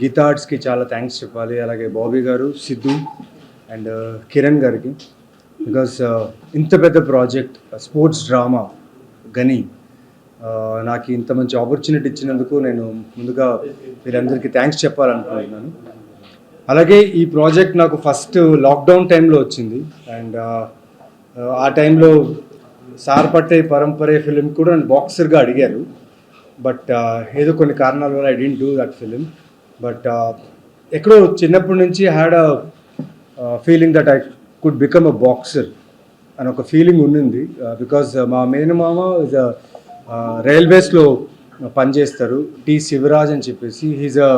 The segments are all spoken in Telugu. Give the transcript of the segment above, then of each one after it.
గీతా ఆర్ట్స్కి చాలా థ్యాంక్స్ చెప్పాలి, అలాగే బాబీ గారు, సిద్ధు అండ్ కిరణ్ గారికి. బికాస్ ఇంత పెద్ద ప్రాజెక్ట్ స్పోర్ట్స్ డ్రామా గని నాకు ఇంత మంచి ఆపర్చునిటీ ఇచ్చినందుకు నేను ముందుగా వీరందరికీ థ్యాంక్స్ చెప్పాలనుకుంటున్నాను. అలాగే ఈ ప్రాజెక్ట్ నాకు ఫస్ట్ లాక్డౌన్ టైంలో వచ్చింది అండ్ ఆ టైంలో సార్ పట్టే పరంపరే ఫిలిం కూడా నన్ను బాక్సర్గా అడిగారు. బట్ ఏదో కొన్ని కారణాల వల్ల I didn't do that film. But ఎక్కడో చిన్నప్పటి నుంచి had a feeling that I could become a boxer అని ఒక ఫీలింగ్ ఉండింది. బికాజ్ మా మేనమామ ఇస్ రైల్వేస్లో పనిచేస్తారు, టి శివరాజ్ అని చెప్పేసి. He's a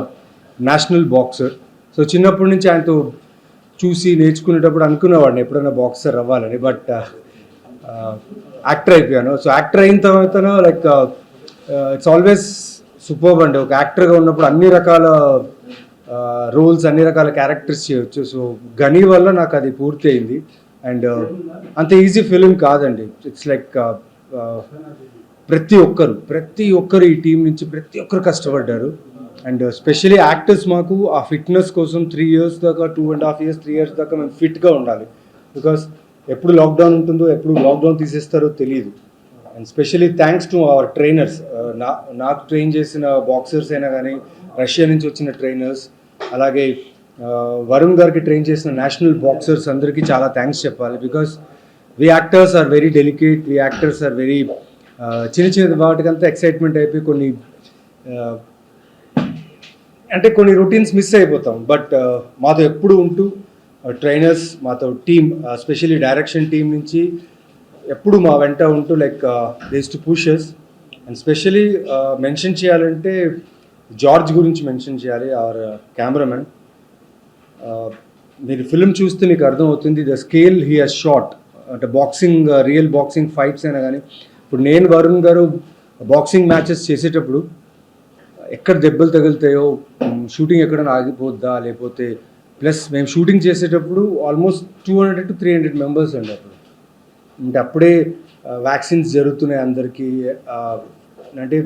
national boxer. So చిన్నప్పటి నుంచి ఆయనతో చూసి నేర్చుకునేటప్పుడు అనుకునేవాడిని ఎప్పుడైనా బాక్సర్ అవ్వాలని. బట్ యాక్టర్ అయిపోయాను. సో యాక్టర్ అయిన తర్వాత లైక్ ఇట్స్ ఆల్వేస్ సూపర్బ్ అండి. ఒక యాక్టర్గా ఉన్నప్పుడు అన్ని రకాల రోల్స్, అన్ని రకాల క్యారెక్టర్స్ చేయొచ్చు. సో గని వల్ల నాకు అది పూర్తి అయింది. అండ్ అంత ఈజీ ఫిలిం కాదండి. ఇట్స్ లైక్ ప్రతి ఒక్కరు ఈ టీం నుంచి ప్రతి ఒక్కరు కష్టపడ్డారు. అండ్ స్పెషలీ యాక్టర్స్ మాకు ఆ ఫిట్నెస్ కోసం 3 years దాకా, 2.5 years 3 years దాకా మేము ఫిట్గా ఉండాలి. బికాస్ ఎప్పుడు లాక్డౌన్ ఉంటుందో, ఎప్పుడు లాక్డౌన్ తీసేస్తారో తెలియదు. And specially thanks to our trainers. నాకు ట్రైన్ చేసిన బాక్సర్స్ అయినా కానీ, రష్యా నుంచి వచ్చిన ట్రైనర్స్, అలాగే వరుణ్ గారికి ట్రైన్ చేసిన నేషనల్ బాక్సర్స్ అందరికీ చాలా థ్యాంక్స్ చెప్పాలి. Because we actors are very delicate, we actors are very చిన్న వాటికంతా ఎక్సైట్మెంట్ అయిపోయి కొన్ని రొటీన్స్ మిస్ అయిపోతాం. బట్ మాతో ఎప్పుడు ఉంటూ ట్రైనర్స్, మాతో టీమ్, స్పెషల్లీ డైరెక్షన్ టీం నుంచి ఎప్పుడు మా వెంట ఉంటూ like these two pushes. And specially mention చేయాలంటే జార్జ్ గురించి మెన్షన్ చేయాలి, అవర్ కెమెరామెన్. మీరు ఫిల్మ్ చూస్తే మీకు అర్థమవుతుంది the scale he has shot. అంటే బాక్సింగ్, రియల్ బాక్సింగ్ ఫైట్స్ అయినా కానీ, ఇప్పుడు నేను వరుణ్ గారు బాక్సింగ్ మ్యాచెస్ చేసేటప్పుడు ఎక్కడ దెబ్బలు తగులుతాయో, షూటింగ్ ఎక్కడైనా ఆగిపోద్దా, లేకపోతే ప్లస్ మేము షూటింగ్ చేసేటప్పుడు ఆల్మోస్ట్ 200 to 300 మెంబర్స్ అండి అప్పుడు. అంటే అప్పుడే వ్యాక్సిన్స్ జరుగుతున్నాయి అందరికీ. అంటే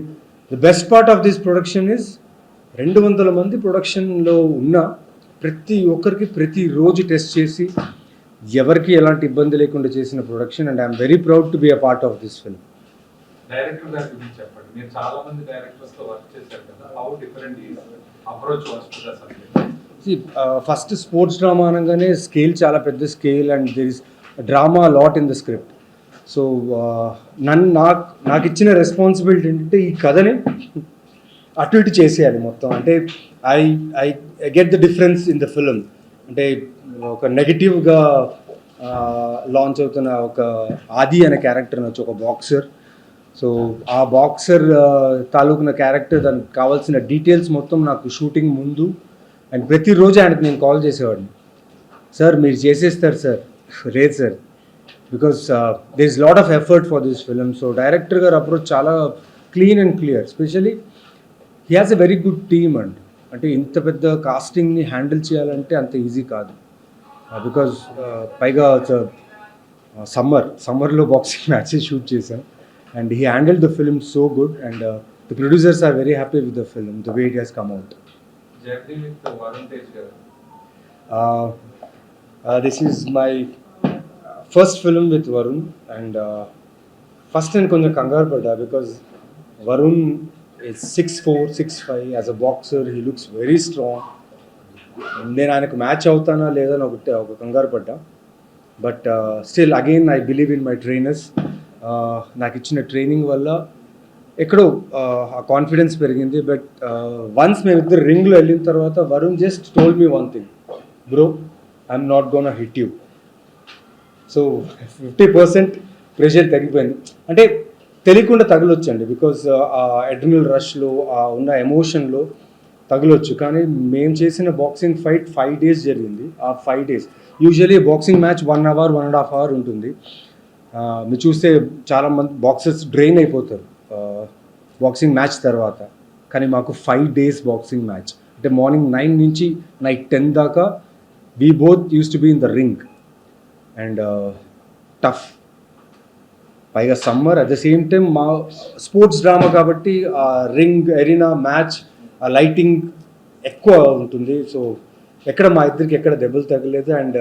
the best part of this production is 200 మంది ప్రొడక్షన్లో ఉన్న ప్రతి ఒక్కరికి ప్రతిరోజు టెస్ట్ చేసి ఎవరికి ఎలాంటి ఇబ్బంది లేకుండా చేసిన production. And I'm very proud to be a part of this film. Director గారి గురించి చెప్పండి. మీరు చాలా మంది డైరెక్టర్స్తో వర్క్ చేశారు కదా, హౌ డిఫరెంట్ ఈ approach was to the subject? First sports drama అనగానే స్కేల్ చాలా పెద్ద scale and there is drama lot in the script. So నాకు ఇచ్చిన రెస్పాన్సిబిలిటీ ఏంటంటే ఈ కథని అటు ఇటు చేసేయాలి మొత్తం. అంటే I get the difference in the film. అంటే ఒక నెగిటివ్గా లాంచ్ అవుతున్న ఒక ఆది అనే క్యారెక్టర్ వచ్చి ఒక బాక్సర్. సో ఆ బాక్సర్ తాలూకున్న క్యారెక్టర్, దానికి కావాల్సిన డీటెయిల్స్ మొత్తం నాకు షూటింగ్ ముందు అండ్ ప్రతిరోజు ఆయనకు నేను కాల్ చేసేవాడిని. సార్ మీరు చేసేస్తారు సార్, లేదు sir, because there is lot of effort for this film. So director గారు అప్రోచ్ చాలా clean and clear. Specially he has a very good team and అంటే ఇంత పెద్ద కాస్టింగ్ని హ్యాండిల్ చేయాలంటే అంత ఈజీ కాదు. బికాజ్ పైగా సమ్మర్లో బాక్సింగ్ మ్యాచెస్ షూట్ చేశాం. And he handled the film so good, and the producers are very happy with the film, the way it has come out. Journey with Varun Tej garu. This is my first film with Varun, and first and konja kangar pada because Varun is 6'4", 6'5". As a boxer, he looks very strong. నేను ఆయనకు మ్యాచ్ అవుతానా లేదా అని ఒక కంగారు పడ్డా. But still again I believe in my trainers. నాకు ఇచ్చిన ట్రైనింగ్ వల్ల ఎక్కడో ఆ కాన్ఫిడెన్స్ పెరిగింది. బట్ వన్స్ మేమిద్దరు రింగ్లో వెళ్ళిన తర్వాత Varun just told me one thing, bro I'm not gonna hit you. So 50% pressure తగ్గిపోయింది. అంటే తెలియకుండా తగలొచ్చండి, బికాజ్ ఆ అడ్రినల్ రష్లో ఉన్న ఎమోషన్లో తగలొచ్చు. కానీ మేము చేసిన బాక్సింగ్ ఫైట్ 5 days జరిగింది. ఆ 5 days usually boxing match 1 hour, 1.5 hour ఉంటుంది. మీరు చూస్తే చాలామంది బాక్సర్స్ డ్రైన్ అయిపోతారు బాక్సింగ్ మ్యాచ్ తర్వాత. కానీ మాకు 5 days బాక్సింగ్ మ్యాచ్. అంటే మార్నింగ్ 9 నుంచి నైట్ 10 దాకా we both use to be in the ring. And tough, పైగా summer, at the same time మా స్పోర్ట్స్ డ్రామా కాబట్టి ఆ రింగ్, ఎరీనా, మ్యాచ్, ఆ లైటింగ్ ఎక్కువ ఉంటుంది. సో ఎక్కడ మా ఇద్దరికి ఎక్కడ దెబ్బలు తగలేదు. And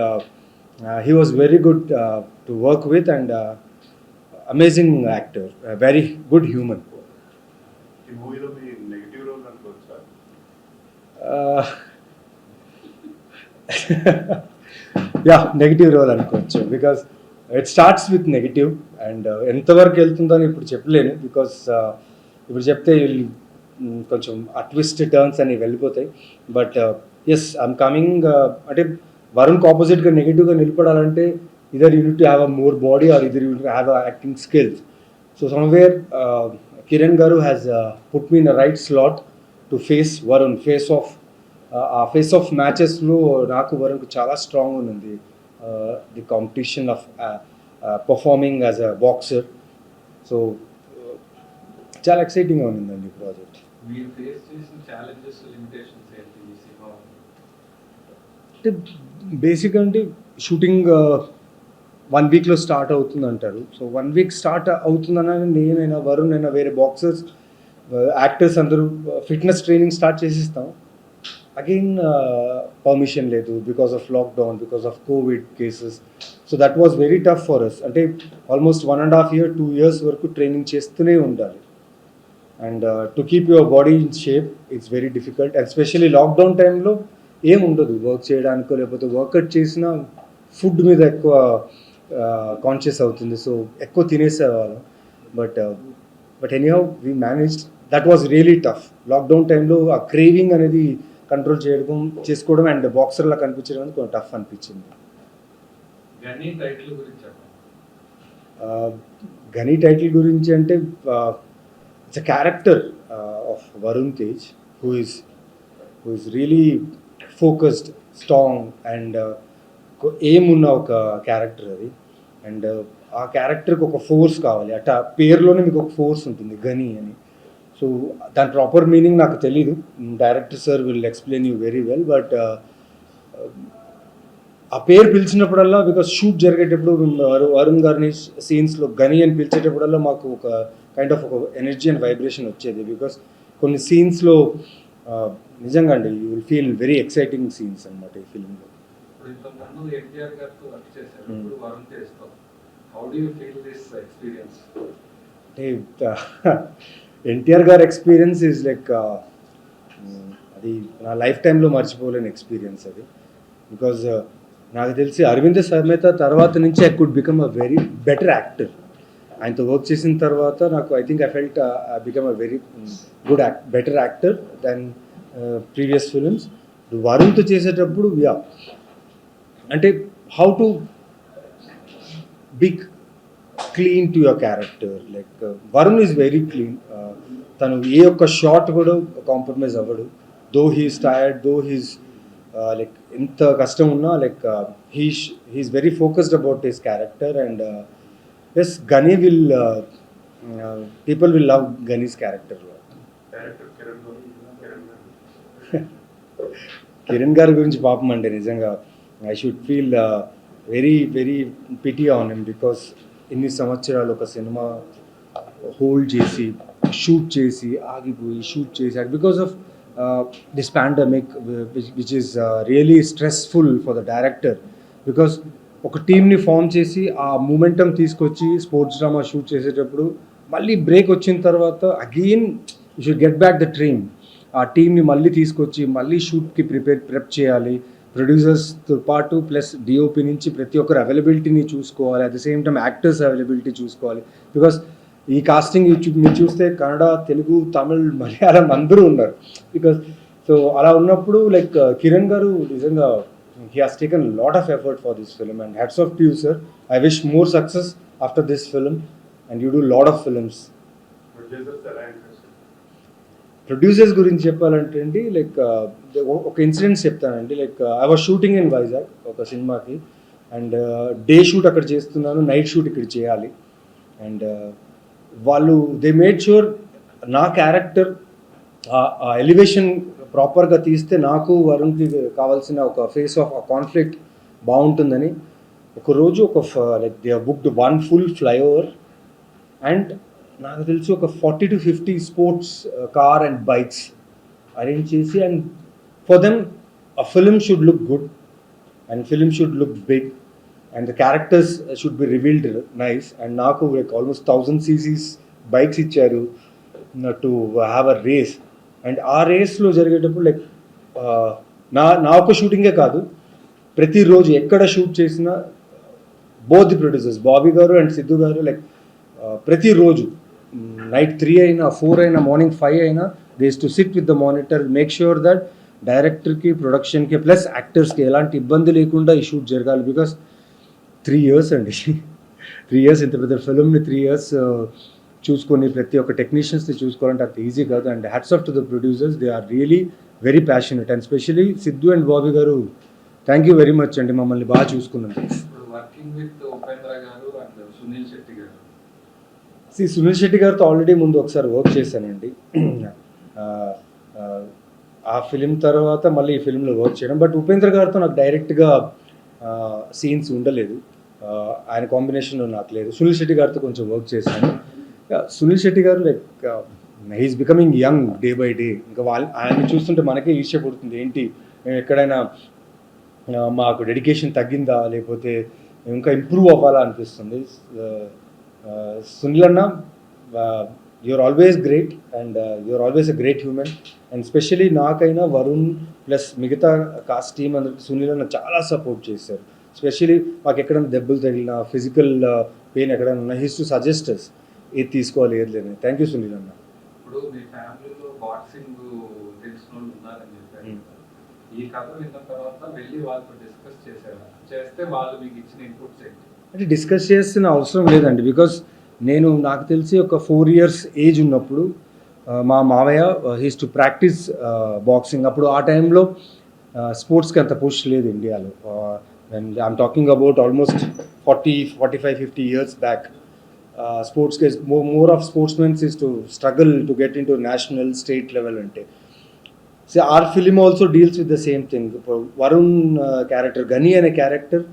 he was very good to work with and amazing actor, very good human. ఈ మూవీలో మీ నెగిటివ్ రోల్ అనుకోవచ్చా? యా, నెగిటివ్ రోల్ అనుకోవచ్చు. Because it starts with negative and ఎంతవరకు వెళ్తుందో అని ఇప్పుడు చెప్పలేను. బికాస్ ఇప్పుడు చెప్తే కొంచెం ఆ ట్విస్ట్ టర్న్స్ అని వెళ్ళిపోతాయి. But yes, I'm coming. అంటే వరుణ్కి ఆపోజిట్గా నెగిటివ్గా నిలబడాలంటే either you need to have a more body or either you need have a acting skills. So somewhere Kiran garu has put me in a right slot to face Varun. ఆ ఫేస్ ఆఫ్ మ్యాచెస్లో నాకు వరుణ్కి చాలా స్ట్రాంగ్ ఉంది. The competition of performing as a boxer. So చాలా ఎక్సైటింగ్గా ఉందండి ఈ ప్రాజెక్ట్. మీరు ఫేస్ చేసిన ఛాలెంజెస్, లిమిటేషన్స్ ఏంటి ఈ సినిమా? అంటే బేసిక్గా అంటే షూటింగ్ 1 వీక్లో స్టార్ట్ అవుతుంది అంటారు. సో 1 వీక్ స్టార్ట్ అవుతుందనని నేనైనా వరుణ్ అయినా వేరే బాక్సర్స్ యాక్టర్స్ అందరూ ఫిట్నెస్ ట్రైనింగ్ స్టార్ట్ చేసిస్తాం. అగైన్ పర్మిషన్ లేదు because of lockdown, because of covid cases. So that was very tough for us. అంటే ఆల్మోస్ట్ 1.5 year 2 years వరకు ట్రైనింగ్ చేస్తూనే ఉండాలి. And to keep your body in shape it's very difficult. And specially lockdown టైంలో ఏం ఉండదు వర్క్ చేయడానికో, లేకపోతే వర్కౌట్ చేసిన ఫుడ్ మీద ఎక్కువ కాన్షియస్ అవుతుంది. సో ఎక్కువ తినేసేవాళ్ళం. But anyhow we managed. That was really tough. Lockdown టైంలో ఆ క్రేవింగ్ అనేది కంట్రోల్ చేసుకోవడం అండ్ బాక్సర్లా కనిపించడం అనేది కొంచెం టఫ్ అనిపించింది. గనీ టైటిల్ గురించి చెప్పండి. గనీ టైటిల్ గురించి అంటే it's a character of Varun Tej who is really focused, strong and aim ఉన్న ఒక క్యారెక్టర్ అది. అండ్ ఆ క్యారెక్టర్కి ఒక ఫోర్స్ కావాలి. అట్లా పేరులోనే మీకు ఒక ఫోర్స్ ఉంటుంది, గని అని. సో దాని ప్రాపర్ మీనింగ్ నాకు తెలీదు. Director sir will explain you very well. But ఆ పేరు పిలిచినప్పుడల్లా, బికాస్ షూట్ జరిగేటప్పుడు వరుణ్ గారిని సీన్స్లో గని అని పిలిచేటప్పుడల్లా మాకు ఒక కైండ్ ఆఫ్ ఒక ఎనర్జీ అండ్ వైబ్రేషన్ వచ్చేది. బికాస్ కొన్ని సీన్స్లో నిజంగా అండి you will feel very exciting scenes అనమాట ఈ ఫిలింలో. ఇప్పుడు ఇంతకుముందు ఎన్టీఆర్ గారితో వర్క్ చేశారు, ఇప్పుడు వరుణ్ తేజ్తో. How do you feel this experience? అంటే ఎన్టీఆర్ గారి ఎక్స్పీరియన్స్ ఈజ్ లైక్ అది నా లైఫ్ టైంలో మర్చిపోలేని ఎక్స్పీరియన్స్ అది. బికాజ్ నాకు తెలిసి అరవింద సమేత తర్వాత నుంచి I could become a very better actor. ఆయనతో వర్క్ చేసిన తర్వాత నాకు I felt I become a very good better actor than previous films. వరుణ్తో చేసేటప్పుడు అంటే how to be clean to your character. Like Varun is very clean. తను ఏ ఒక్క షాట్ కూడా కాంప్రమైజ్ అవ్వడు. Though he's tired, though he's like ఎంత కష్టం ఉన్నా like he's very focused about his character. And yes, Ghani will people will love Ghani's character. Director Kiran గారి గురించి పాపం అండి నిజంగా I should feel very very pity on him. Because ఇన్ని సంవత్సరాలు ఒక సినిమా హోల్డ్ చేసి, షూట్ చేసి, ఆగిపోయి షూట్ చేసి, because of this pandemic which is really stressful for the director. Because ఒక టీమ్ని ఫామ్ చేసి ఆ మూమెంటం తీసుకొచ్చి స్పోర్ట్స్ డ్రామా షూట్ చేసేటప్పుడు మళ్ళీ బ్రేక్ వచ్చిన తర్వాత again you should get back the dream. ఆ టీమ్ని మళ్ళీ తీసుకొచ్చి మళ్ళీ షూట్కి ప్రెప్ చేయాలి. ప్రొడ్యూసర్స్తో పాటు ప్లస్ డిఓపి నుంచి ప్రతి ఒక్కరు అవైలబిలిటీని చూసుకోవాలి. At the same time actors availability చూసుకోవాలి. బికాస్ ఈ కాస్టింగ్ మీరు చూస్తే కన్నడ, తెలుగు, తమిళ్, మలయాళం అందరూ ఉన్నారు. బికాస్ సో అలా ఉన్నప్పుడు లైక్ కిరణ్ గారు నిజంగా he has taken a lot of effort for this film and hats off to you, sir. I wish more success after this film and you do a lot of films. Producers గురించి చెప్పాలంటే అండి లైక్ ఒక ఇన్సిడెంట్స్ చెప్తానండి. Like I was shooting in Vizag ఒక సినిమాకి అండ్ డే షూట్ అక్కడ చేస్తున్నాను, నైట్ షూట్ ఇక్కడ చేయాలి. అండ్ వాళ్ళు దే మేడ్ షూర్ నా క్యారెక్టర్ ఆ ఎలివేషన్ ప్రాపర్గా తీస్తే నాకు వరుణ్కి కావాల్సిన ఒక ఫేస్ ఆఫ్ కాన్ఫ్లిక్ట్ బాగుంటుందని ఒకరోజు like they booked 1 full flyover and నాకు తెలిసి ఒక 40 to 50 sports car and bikes arrange చేసి and for them a film should look good and film should look big and the characters should be revealed nice, and నాకు like almost 1000 cc's bikes ఇచ్చారు to have a race, and ఆ రేస్లో జరిగేటప్పుడు లైక్ నా ఒక షూటింగే కాదు, ప్రతిరోజు ఎక్కడ షూట్ చేసినా బోత్ ది ప్రొడ్యూసర్స్ బాబీ గారు అండ్ సిద్ధు గారు లైక్ ప్రతిరోజు నైట్ 3 అయినా 4 అయినా మార్నింగ్ 5 అయినా they to SIT with the monitor, make sure that డైరెక్టర్కి ప్రొడక్షన్కి ప్లస్ యాక్టర్స్కి ఎలాంటి ఇబ్బంది లేకుండా ఈ షూట్ జరగాలి. బికాస్ 3 years అండి 3 years ఇంత పెద్ద ఫిల్మ్ని 3 years చూసుకొని ప్రతి ఒక్క టెక్నీషియన్స్ని చూసుకోవాలంటే అంత ఈజీ కాదు. And hats off to the producers, they are really very passionate, and specially Siddhu and Bobby గారు థ్యాంక్ యూ వెరీ మచ్ అండి, మమ్మల్ని బాగా చూసుకున్నందుకు. ఇప్పుడు వర్కింగ్ విత్ ఉపేంద్ర గారు అండ్ సునీల్ శెట్టి గారు. సునీల్ శెట్టి గారితో ఆల్రెడీ ముందు ఒకసారి వర్క్ చేశానండి. ఆ ఫిలిం తర్వాత మళ్ళీ ఈ ఫిలింలో వర్క్ చేయడం, బట్ ఉపేంద్ర గారితో నాకు డైరెక్ట్గా సీన్స్ ఉండలేదు, ఆయన కాంబినేషన్లో నాకు లేదు. సునీల్ శెట్టి గారితో కొంచెం వర్క్ చేశాను. సునీల్ శెట్టి గారు like he's becoming young day by day. ఇంకా ఆయన చూస్తుంటే మనకే ఈర్ష్య పుడుతుంది, ఏంటి మేము ఎక్కడైనా మాకు డెడికేషన్ తగ్గిందా లేకపోతే ఇంకా ఇంప్రూవ్ అవ్వాలా అనిపిస్తుంది. సునీల్ అన్న, you're always great and you're always a great human, and specially నాకైనా వరుణ్ ప్లస్ మిగతా కాస్ట్ టీమ్ అందరికి సునీల్ అన్న చాలా సపోర్ట్ చేశారు. స్పెషలీ మాకు ఎక్కడైనా దెబ్బలు తగిలినా, ఫిజికల్ పెయిన్ ఎక్కడైనా ఉన్నా, హీస్ టు సజెస్టర్స్ ఏది తీసుకోవాలి ఏది లేదు. థ్యాంక్ యూ సునీల్ అన్న. ఇప్పుడు మీ ఫ్యామిలీలో బాక్సింగ్ తెలిసిన వాళ్ళు ఉన్నారని చెప్పారు, ఈ కథ విన్న తర్వాత వెళ్ళి వాళ్ళతో డిస్కస్ చేస్తే వాళ్ళు మీకు ఇచ్చిన ఇన్పుట్స్ ఏంటి? అంటే డిస్కస్ చేస్తున్న అవసరం లేదండి, బికాస్ నాకు తెలిసి ఒక 4 years ఏజ్ ఉన్నప్పుడు మా మావయ్య హీస్ టు ప్రాక్టీస్ బాక్సింగ్. అప్పుడు ఆ టైంలో స్పోర్ట్స్కి అంత పుష్ లేదు ఇండియాలో. And I'm talking about almost 40-45-50 years back. స్పోర్ట్స్కి more of sportsmens is to struggle to get into national state level అంటే. So our film also deals with the same thing. Varun character Ghani అనే క్యారెక్టర్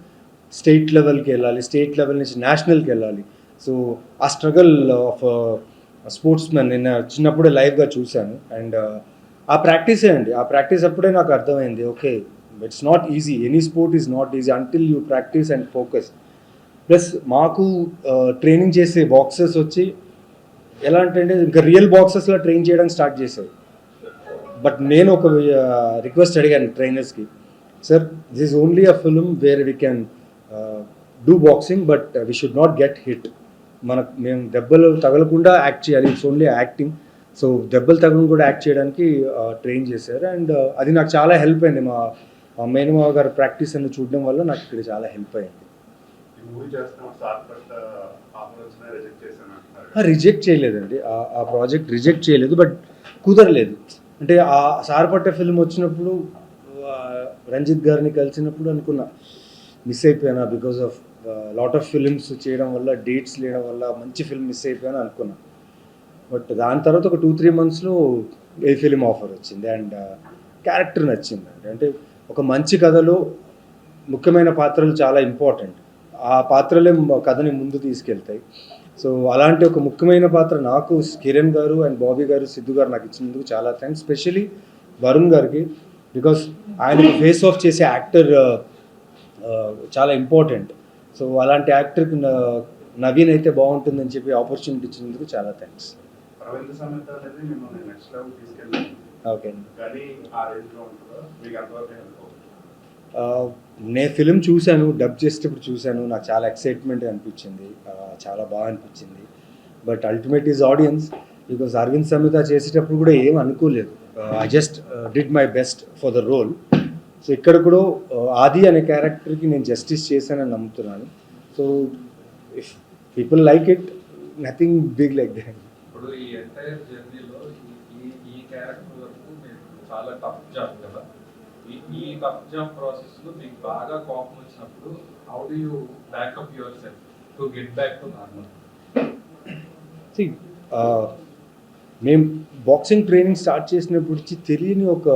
స్టేట్ లెవెల్కి వెళ్ళాలి, స్టేట్ లెవెల్ నుంచి నేషనల్కి వెళ్ళాలి. సో ఆ స్ట్రగల్ ఆఫ్ స్పోర్ట్స్ మెన్ నేను చిన్నప్పుడే లైవ్గా చూశాను. అండ్ ఆ ప్రాక్టీసే అండి, ఆ ప్రాక్టీస్ అప్పుడే నాకు అర్థమైంది, okay it's not easy, any sport is not easy until you practice and focus. Plus మాకు ట్రైనింగ్ చేసే బాక్సర్స్ వచ్చి ఎలా అంటే ఇంకా రియల్ బాక్సర్స్లో ట్రైన్ చేయడానికి స్టార్ట్ చేశారు. బట్ నేను ఒక రిక్వెస్ట్ అడిగాను ట్రైనర్స్కి, sir this is only a film where we can do boxing but we should not get hit. మేము దెబ్బలు తగలకుండా యాక్ట్ చేయాలి, ఇట్స్ ఓన్లీ యాక్టింగ్. సో దెబ్బలు తగలను కూడా యాక్ట్ చేయడానికి ట్రైన్ చేశారు. అండ్ అది నాకు చాలా హెల్ప్ అయింది. మా మేనమావ గారు ప్రాక్టీస్ అన్ని చూడడం వల్ల నాకు ఇక్కడ చాలా హెల్ప్ అయింది. రిజెక్ట్ చేయలేదండి, ఆ ప్రాజెక్ట్ రిజెక్ట్ చేయలేదు, బట్ కుదరలేదు. అంటే ఆ సార్పట్ట ఫిల్మ్ వచ్చినప్పుడు రంజిత్ గారిని కలిసినప్పుడు అనుకున్నా మిస్ అయిపోయానా, because of lot of films చేయడం వల్ల, డేట్స్ లేయడం వల్ల మంచి ఫిల్మ్ మిస్ అయిపోయాను అనుకున్నా. బట్ దాని తర్వాత ఒక 2-3 monthsలో ఏ ఫిలిం ఆఫర్ వచ్చింది అండ్ క్యారెక్టర్ నచ్చింది. అంటే ఒక మంచి కథలో ముఖ్యమైన పాత్రలు చాలా ఇంపార్టెంట్, ఆ పాత్రలే కథని ముందు తీసుకెళ్తాయి. సో అలాంటి ఒక ముఖ్యమైన పాత్ర నాకు కిరణ్ గారు అండ్ బాబీ గారు, సిద్ధు గారు నాకు ఇచ్చినందుకు చాలా థ్యాంక్స్. స్పెషలీ వరుణ్ గారికి, బికాస్ ఆయనకు ఫేస్ ఆఫ్ చేసే యాక్టర్ చాలా ఇంపార్టెంట్. సో అలాంటి యాక్టర్కి నవీన్ అయితే బాగుంటుందని చెప్పి ఆపర్చునిటీ ఇచ్చినందుకు చాలా థ్యాంక్స్. ఓకే నేను ఫిలిం చూశాను, డబ్ చేసేటప్పుడు చూశాను, నాకు చాలా ఎక్సైట్మెంట్ అనిపించింది, చాలా బాగా అనిపించింది. But ultimate is audience, because Aravinda Sametha చేసేటప్పుడు కూడా ఏం అనుకోలేదు, I just did my best for the role. So ఇక్కడ కూడా ఆది అనే క్యారెక్టర్కి నేను జస్టిస్ చేశానని నమ్ముతున్నాను. So if people like it, nothing big like that. ఇప్పుడు ఈ ఎంటైర్ జర్నీలో ఈ క్యారెక్టర్ వరకు మీరు చాలా టఫ్ జాబ్ కదా, ఈ టఫ్ జాబ్ ప్రాసెస్లో మీకు బాగా కోపం వచ్చినప్పుడు how do you back up yourself to get back to normal? మేము బాక్సింగ్ ట్రైనింగ్ స్టార్ట్ చేసినప్పుడు తెలియని ఒక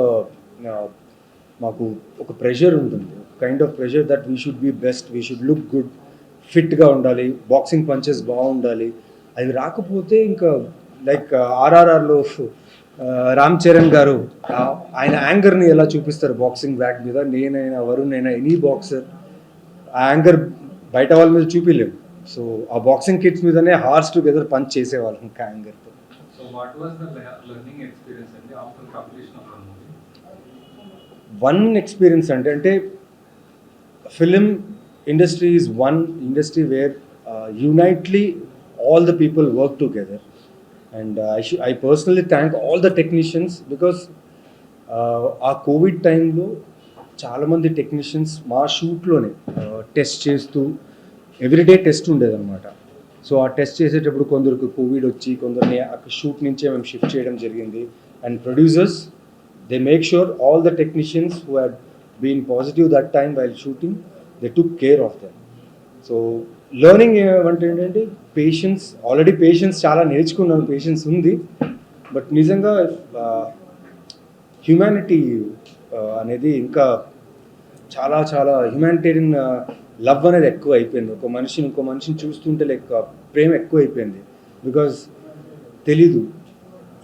మాకు ఒక ప్రెషర్ ఉంటుంది, kind of pressure that we should be best, we should look good, ఫిట్గా ఉండాలి, బాక్సింగ్ పంచెస్ బాగుండాలి. అవి రాకపోతే ఇంకా లైక్ ఆర్ఆర్ఆర్లో రామ్ చరణ్ గారు ఆయన యాంగర్ని ఎలా చూపిస్తారు బాక్సింగ్ బ్యాగ్ మీద, నేనైనా వరుణ్ అయినా ఎనీ బాక్సర్ ఆ యాంగర్ బయట వాళ్ళ మీద చూపించలేము. సో ఆ బాక్సింగ్ కిట్స్ మీదనే హార్స్ టుగెదర్ పంచ్ చేసేవాళ్ళం ఇంకా యాంగర్తో. So what was the learning experience అండి after completion of the movie? One experience అంటే film industry is one industry where unitedly all the people work together, and I personally thank all the technicians because ఆ కోవిడ్ టైంలో చాలామంది టెక్నీషియన్స్ మా షూట్లోనే టెస్ట్ చేస్తూ ఎవ్రీడే టెస్ట్ ఉండేదన్నమాట. సో ఆ టెస్ట్ చేసేటప్పుడు కొందరికి కోవిడ్ వచ్చి కొందరిని షూట్ నుంచే మేము షిఫ్ట్ చేయడం జరిగింది. And producers they make sure all the technicians who had been positive that time while shooting they took care of them. So learning ఏమంటే ఏంటంటే పేషెన్స్, ఆల్రెడీ పేషెన్స్ చాలా నేర్చుకున్నాను, పేషెన్స్ ఉంది. బట్ నిజంగా హ్యుమానిటీ అనేది ఇంకా చాలా చాలా హ్యుమానిటేరియన్ లవ్ అనేది ఎక్కువ అయిపోయింది. ఒక మనిషిని ఇంకో మనిషిని చూస్తుంటే లెక్క ప్రేమ ఎక్కువ అయిపోయింది. బికాజ్ తెలీదు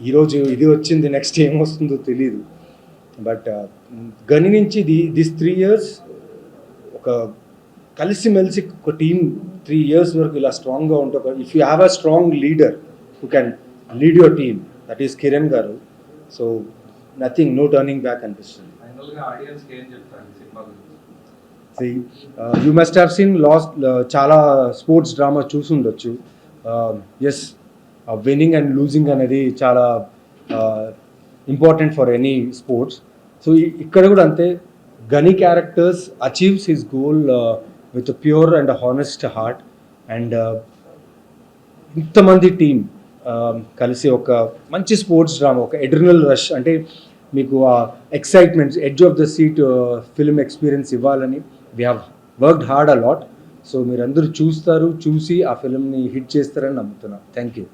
ఈరోజు ఇది వచ్చింది, నెక్స్ట్ ఏం వస్తుందో తెలీదు. బట్ గని నుంచి దిస్ 3 years ఒక కలిసిమెలిసి ఒక టీం 3 years వరకు ఇలా స్ట్రాంగ్గా ఉంటుంది. If you have a strong leader who can lead your team, that is Kiran garu. So nothing, no turning back అనిపిస్తుంది. ఫైనల్గా ఆడియన్స్కి ఏం చెప్తారు సినిమా గురించి? యూ మస్ట్ హ్యావ్ సీన్ చాలా స్పోర్ట్స్ డ్రామా చూసుండొచ్చు. ఎస్, విన్నింగ్ అండ్ లూజింగ్ అనేది చాలా important for any sports. So ఇక్కడ కూడా అంతే, Ghani characters achieves his goal with pure and honest heart. And ఇంతమంది టీం కలిసి ఒక మంచి స్పోర్ట్స్ డ్రామా, ఒక ఎడ్రినల్ రష్ అంటే మీకు ఆ excitements, edge of the seat film experience ఇవ్వాలని we have worked hard a lot. So మీరందరూ చూసి ఆ ఫిల్మ్ని హిట్ చేస్తారని నమ్ముతున్నాను. Thank you.